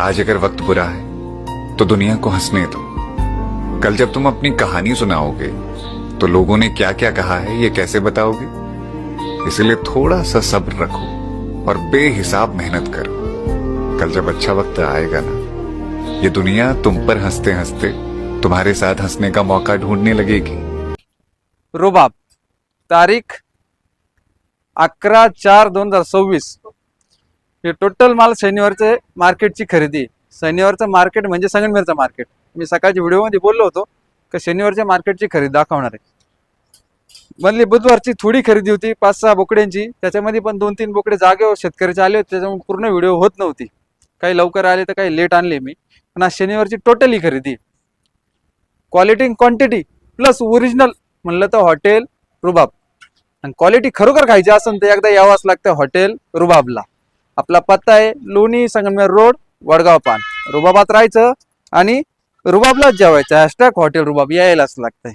आज अगर वक्त बुरा है तो दुनिया को हंसने दो। कल जब तुम अपनी कहानी सुनाओगे तो लोगों ने क्या क्या कहा है ये कैसे बताओगे। इसलिए थोड़ा सा सब्र रखो और बेहिसाब मेहनत करो। कल जब अच्छा वक्त आएगा ना, ये दुनिया तुम पर हंसते हंसते तुम्हारे साथ हंसने का मौका ढूंढने लगेगी। रुबाब तारीख 11/4/2026। हे टोटल माल शनिवारचे मार्केटची खरेदी। शनिवारचं मार्केट म्हणजे संगमनेरचं मार्केट। मी सकाळच्या व्हिडिओमध्ये बोललो होतो की शनिवारच्या मार्केटची खरेदी दाखवणार आहे। मधली बुधवारची थोडी खरेदी होती 5-6 बोकड्यांची, त्याच्यामध्ये पण 2-3 बोकडे जागेवर शेतकऱ्याचे आले होते, त्याच्यामुळे पूर्ण व्हिडिओ होत नव्हती। काही लवकर आले तर काही लेट आणले मी, पण आज शनिवारची टोटली खरेदी। क्वालिटी आणि क्वांटिटी प्लस ओरिजिनल म्हणलं तर हॉटेल रुबाब। आणि क्वालिटी खरोखर खायची असेल तर एकदा यावंच लागतं हॉटेल रुबाबला। आपला पत्ता आहे लोणी संगमनेर रोड वडगाव पान। रुबाबात राहायचं आणि रुबाबलाच जेवायचं। हॅशटॅग हॉटेल रुबाब यायलाच लागतंय।